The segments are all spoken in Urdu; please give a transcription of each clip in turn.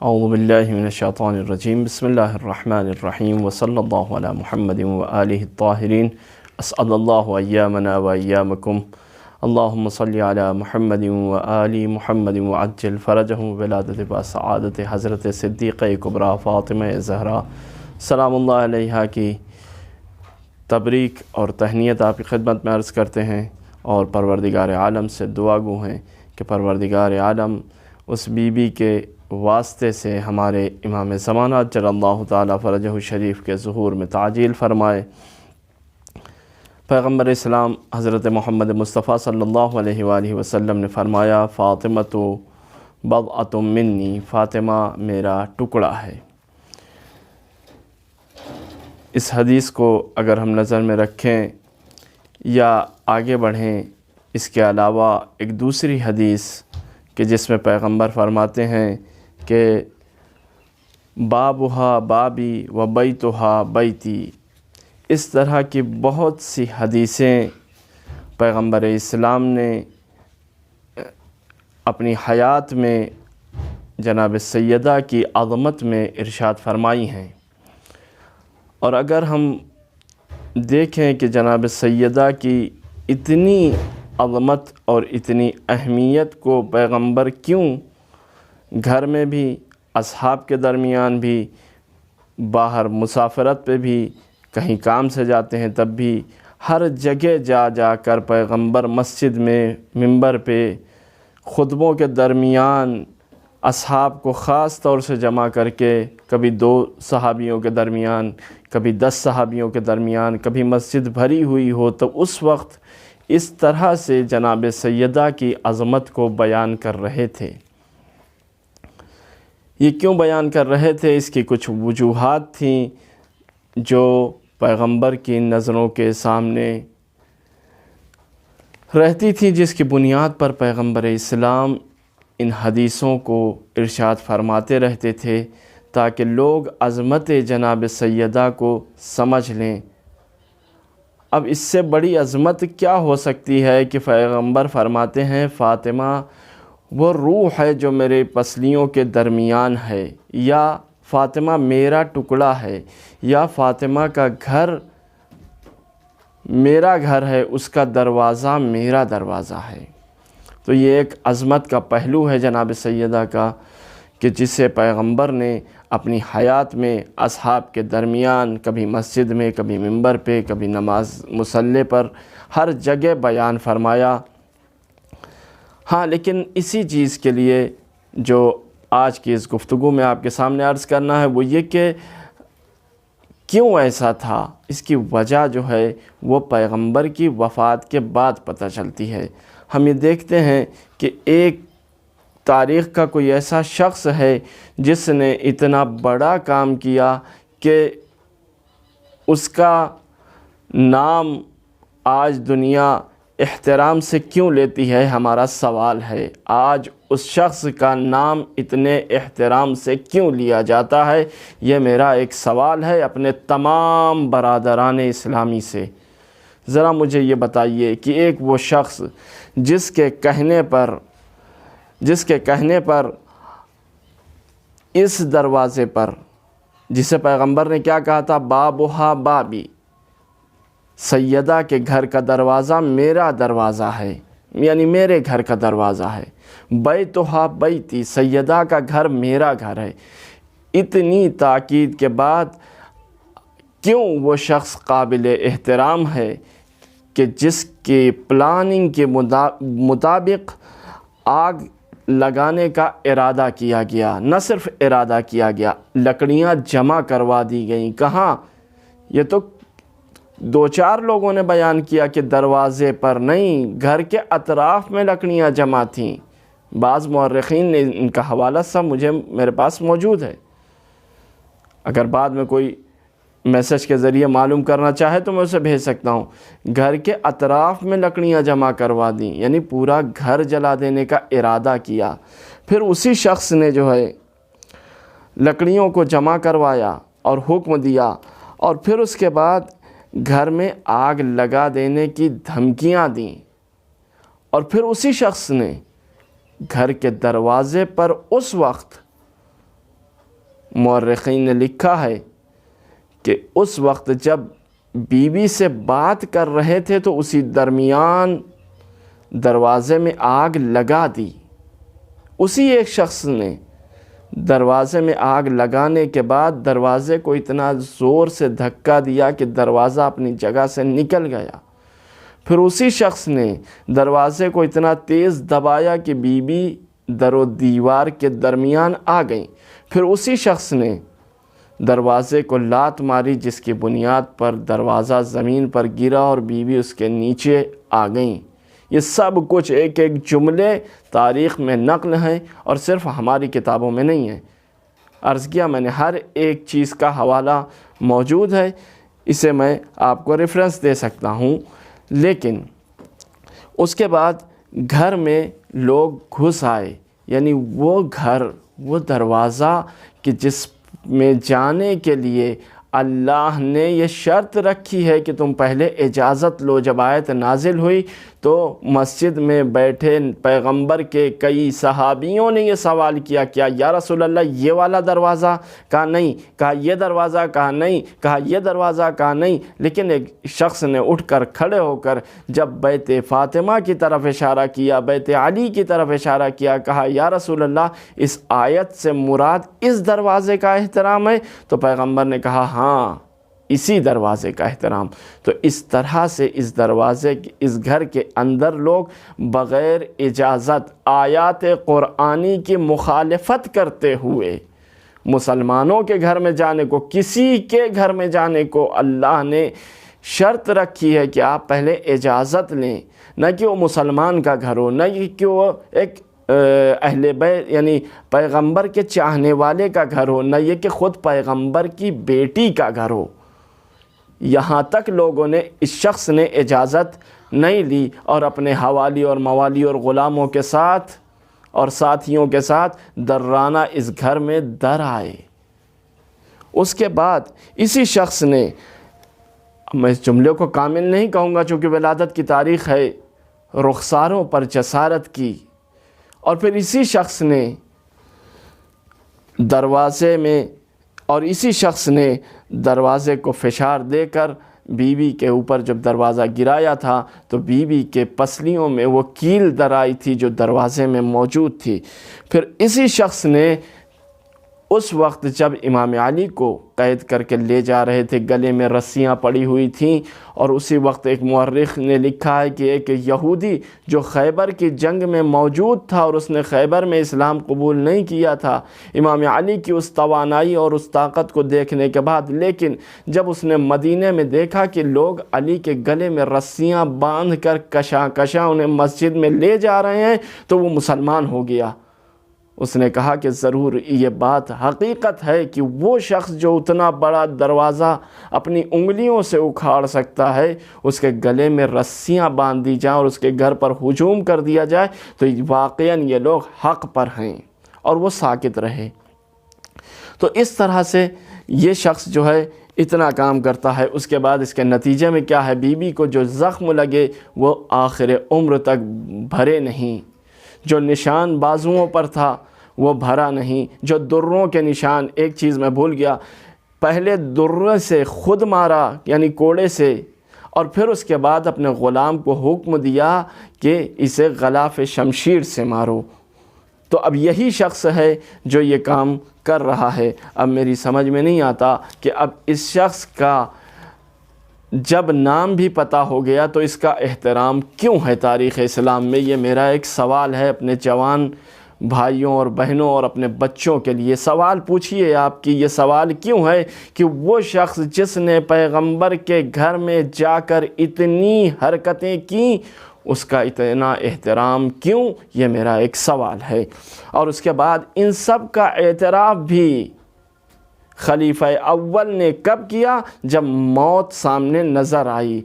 اعوذ باللہ من الشیطان الرجیم بسم اللہ الرحمن الرحیم وصلی اللہ علی محمد وآلہ الطاہرین اسعد اللہ ایامنا و ایامکم اللہم صلی علی محمد وآل محمد وعجل فرجہم ولادت بسعادت حضرت صدیقہ کبریٰ فاطمہ زہرا سلام اللہ علیہا کی تبریک اور تہنیت آپ کی خدمت میں عرض کرتے ہیں، اور پروردگار عالم سے دعا گو ہیں کہ پروردگار عالم اس بی بی کے واسطے سے ہمارے امام زمانہ عجل اللہ تعالیٰ فرجہ شریف کے ظہور میں تعجیل فرمائے۔ پیغمبر اسلام حضرت محمد مصطفیٰ صلی اللہ علیہ وآلہ وسلم نے فرمایا، فاطمۃ بضعۃ منی، فاطمہ میرا ٹکڑا ہے۔ اس حدیث کو اگر ہم نظر میں رکھیں یا آگے بڑھیں، اس کے علاوہ ایک دوسری حدیث کہ جس میں پیغمبر فرماتے ہیں کہ بابھا بابی و بیتھا بیتی، اس طرح کی بہت سی حدیثیں پیغمبر اسلام نے اپنی حیات میں جناب سیدہ کی عظمت میں ارشاد فرمائی ہیں۔ اور اگر ہم دیکھیں کہ جناب سیدہ کی اتنی عظمت اور اتنی اہمیت کو پیغمبر کیوں گھر میں بھی، اصحاب کے درمیان بھی، باہر مسافرت پہ بھی، کہیں کام سے جاتے ہیں تب بھی، ہر جگہ جا جا کر پیغمبر مسجد میں، منبر پہ، خطبوں کے درمیان اصحاب کو خاص طور سے جمع کر کے، کبھی 2 صحابیوں کے درمیان، کبھی 10 صحابیوں کے درمیان، کبھی مسجد بھری ہوئی ہو تو اس وقت اس طرح سے جناب سیدہ کی عظمت کو بیان کر رہے تھے۔ یہ کیوں بیان کر رہے تھے؟ اس کی کچھ وجوہات تھیں جو پیغمبر کی نظروں کے سامنے رہتی تھی، جس کی بنیاد پر پیغمبر اسلام ان حدیثوں کو ارشاد فرماتے رہتے تھے تاکہ لوگ عظمت جناب سیدہ کو سمجھ لیں۔ اب اس سے بڑی عظمت کیا ہو سکتی ہے کہ پیغمبر فرماتے ہیں، فاطمہ وہ روح ہے جو میرے پسلیوں کے درمیان ہے، یا فاطمہ میرا ٹکڑا ہے، یا فاطمہ کا گھر میرا گھر ہے، اس کا دروازہ میرا دروازہ ہے۔ تو یہ ایک عظمت کا پہلو ہے جناب سیدہ کا کہ جسے پیغمبر نے اپنی حیات میں اصحاب کے درمیان، کبھی مسجد میں، کبھی منبر پہ، کبھی نماز مصلی پر، ہر جگہ بیان فرمایا۔ ہاں، لیکن اسی چیز کے لیے جو آج کی اس گفتگو میں آپ کے سامنے عرض کرنا ہے وہ یہ کہ کیوں ایسا تھا، اس کی وجہ جو ہے وہ پیغمبر کی وفات کے بعد پتہ چلتی ہے۔ ہم یہ دیکھتے ہیں کہ ایک تاریخ کا کوئی ایسا شخص ہے جس نے اتنا بڑا کام کیا کہ اس کا نام آج دنیا احترام سے کیوں لیتی ہے، ہمارا سوال ہے۔ آج اس شخص کا نام اتنے احترام سے کیوں لیا جاتا ہے، یہ میرا ایک سوال ہے اپنے تمام برادران اسلامی سے۔ ذرا مجھے یہ بتائیے کہ ایک وہ شخص جس کے کہنے پر اس دروازے پر، جسے پیغمبر نے کیا کہا تھا، بابھا بابی، سیدہ کے گھر کا دروازہ میرا دروازہ ہے، یعنی میرے گھر کا دروازہ ہے، بیتھا بیتی، سیدہ کا گھر میرا گھر ہے۔ اتنی تاکید کے بعد کیوں وہ شخص قابل احترام ہے کہ جس کی پلاننگ کے مطابق آگ لگانے کا ارادہ کیا گیا، نہ صرف ارادہ کیا گیا، لکڑیاں جمع کروا دی گئیں۔ کہاں؟ یہ تو 2-4 لوگوں نے بیان کیا کہ دروازے پر نہیں، گھر کے اطراف میں لکڑیاں جمع تھیں۔ بعض مورخین نے ان کا حوالہ سب میرے پاس موجود ہے، اگر بعد میں کوئی میسج کے ذریعے معلوم کرنا چاہے تو میں اسے بھیج سکتا ہوں۔ گھر کے اطراف میں لکڑیاں جمع کروا دیں، یعنی پورا گھر جلا دینے کا ارادہ کیا۔ پھر اسی شخص نے جو ہے لکڑیوں کو جمع کروایا اور حکم دیا، اور پھر اس کے بعد گھر میں آگ لگا دینے کی دھمکیاں دیں، اور پھر اسی شخص نے گھر کے دروازے پر اس وقت مورخین نے لکھا ہے کہ اس وقت جب بیوی سے بات کر رہے تھے تو اسی درمیان دروازے میں آگ لگا دی۔ اسی ایک شخص نے دروازے میں آگ لگانے کے بعد دروازے کو اتنا زور سے دھکا دیا کہ دروازہ اپنی جگہ سے نکل گیا۔ پھر اسی شخص نے دروازے کو اتنا تیز دبایا کہ بیوی در و دیوار کے درمیان آ گئیں۔ پھر اسی شخص نے دروازے کو لات ماری جس کی بنیاد پر دروازہ زمین پر گرا اور بیوی اس کے نیچے آ گئیں۔ یہ سب کچھ ایک ایک جملے تاریخ میں نقل ہیں اور صرف ہماری کتابوں میں نہیں ہیں۔ عرض کیا میں نے ہر ایک چیز کا حوالہ موجود ہے، اسے میں آپ کو ریفرنس دے سکتا ہوں۔ لیکن اس کے بعد گھر میں لوگ گھس آئے، یعنی وہ گھر، وہ دروازہ کہ جس میں جانے کے لیے اللہ نے یہ شرط رکھی ہے کہ تم پہلے اجازت لو۔ جب آیت نازل ہوئی تو مسجد میں بیٹھے پیغمبر کے کئی صحابیوں نے یہ سوال کیا، کیا یا رسول اللہ یہ والا دروازہ؟ کہا نہیں۔ کہا یہ دروازہ؟ کہا نہیں۔ کہا یہ دروازہ؟ کہا نہیں۔ لیکن ایک شخص نے اٹھ کر کھڑے ہو کر جب بیت فاطمہ کی طرف اشارہ کیا، بیت علی کی طرف اشارہ کیا، کہا یا رسول اللہ اس آیت سے مراد اس دروازے کا احترام ہے؟ تو پیغمبر نے کہا ہاں، اسی دروازے کا احترام۔ تو اس طرح سے اس دروازے اس گھر کے اندر لوگ بغیر اجازت آیات قرآنی کی مخالفت کرتے ہوئے مسلمانوں کے گھر میں جانے کو، کسی کے گھر میں جانے کو اللہ نے شرط رکھی ہے کہ آپ پہلے اجازت لیں، نہ کہ وہ مسلمان کا گھر ہو، نہ کہ وہ ایک اہل بیت یعنی پیغمبر کے چاہنے والے کا گھر ہو، نہ یہ کہ خود پیغمبر کی بیٹی کا گھر ہو۔ یہاں تک لوگوں نے، اس شخص نے اجازت نہیں لی اور اپنے حوالی اور موالی اور غلاموں کے ساتھ اور ساتھیوں کے ساتھ درانہ اس گھر میں در آئے۔ اس کے بعد اسی شخص نے، میں اس جملے کو کامل نہیں کہوں گا چونکہ ولادت کی تاریخ ہے، رخساروں پر جسارت کی، اور پھر اسی شخص نے دروازے میں، اور اسی شخص نے دروازے کو فشار دے کر بیوی کے اوپر جب دروازہ گرایا تھا تو بیوی کے پسلیوں میں وہ کیل در آئی تھی جو دروازے میں موجود تھی۔ پھر اسی شخص نے اس وقت جب امام علی کو قید کر کے لے جا رہے تھے، گلے میں رسیاں پڑی ہوئی تھیں، اور اسی وقت ایک مورخ نے لکھا ہے کہ ایک یہودی جو خیبر کی جنگ میں موجود تھا اور اس نے خیبر میں اسلام قبول نہیں کیا تھا، امام علی کی اس توانائی اور اس طاقت کو دیکھنے کے بعد، لیکن جب اس نے مدینے میں دیکھا کہ لوگ علی کے گلے میں رسیاں باندھ کر کشاں کشاں انہیں مسجد میں لے جا رہے ہیں تو وہ مسلمان ہو گیا۔ اس نے کہا کہ ضرور یہ بات حقیقت ہے کہ وہ شخص جو اتنا بڑا دروازہ اپنی انگلیوں سے اکھاڑ سکتا ہے، اس کے گلے میں رسیاں باندھ دی جائیں اور اس کے گھر پر ہجوم کر دیا جائے تو واقعاً یہ لوگ حق پر ہیں، اور وہ ساکت رہے۔ تو اس طرح سے یہ شخص جو ہے اتنا کام کرتا ہے۔ اس کے بعد اس کے نتیجے میں کیا ہے؟ بیوی کو جو زخم لگے وہ آخر عمر تک بھرے نہیں، جو نشان بازوؤں پر تھا وہ بھرا نہیں، جو دروں کے نشان، ایک چیز میں بھول گیا، پہلے درے سے خود مارا یعنی کوڑے سے، اور پھر اس کے بعد اپنے غلام کو حکم دیا کہ اسے غلاف شمشیر سے مارو۔ تو اب یہی شخص ہے جو یہ کام کر رہا ہے۔ اب میری سمجھ میں نہیں آتا کہ اب اس شخص کا جب نام بھی پتہ ہو گیا تو اس کا احترام کیوں ہے تاریخ اسلام میں؟ یہ میرا ایک سوال ہے اپنے جوان بھائیوں اور بہنوں اور اپنے بچوں کے لیے۔ سوال پوچھئے آپ کی یہ سوال کیوں ہے کہ وہ شخص جس نے پیغمبر کے گھر میں جا کر اتنی حرکتیں کیں، اس کا اتنا احترام کیوں؟ یہ میرا ایک سوال ہے۔ اور اس کے بعد ان سب کا اعتراف بھی خلیفہ اول نے کب کیا؟ جب موت سامنے نظر آئی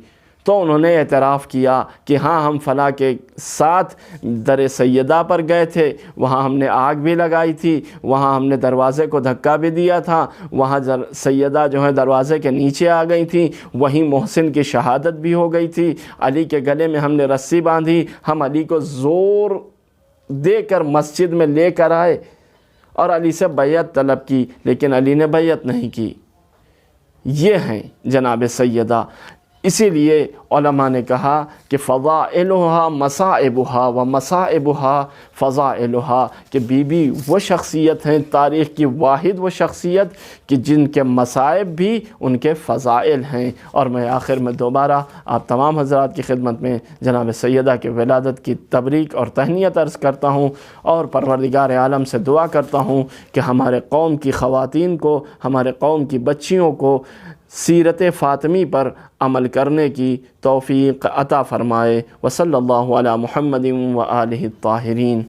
تو انہوں نے اعتراف کیا کہ ہاں ہم فلاں کے ساتھ در سیدہ پر گئے تھے، وہاں ہم نے آگ بھی لگائی تھی، وہاں ہم نے دروازے کو دھکا بھی دیا تھا، وہاں سیدہ جو ہے دروازے کے نیچے آ گئی تھی، وہیں محسن کی شہادت بھی ہو گئی تھی، علی کے گلے میں ہم نے رسی باندھی، ہم علی کو زور دے کر مسجد میں لے کر آئے، اور علی سے بیعت طلب کی لیکن علی نے بیعت نہیں کی۔ یہ ہیں جناب سیدہ۔ اسی لیے علماء نے کہا کہ فضائلها مصائبها و مصائبها فضائلها، کہ بی بی وہ شخصیت ہیں، تاریخ کی واحد وہ شخصیت کہ جن کے مصائب بھی ان کے فضائل ہیں۔ اور میں آخر میں دوبارہ آپ تمام حضرات کی خدمت میں جناب سیدہ کے ولادت کی تبریک اور تہنیت عرض کرتا ہوں، اور پروردگار عالم سے دعا کرتا ہوں کہ ہمارے قوم کی خواتین کو، ہمارے قوم کی بچیوں کو سیرت فاطمی پر عمل کرنے کی توفیق عطا فرمائے۔ وصلی اللہ علی محمد و آلہ الطاہرین۔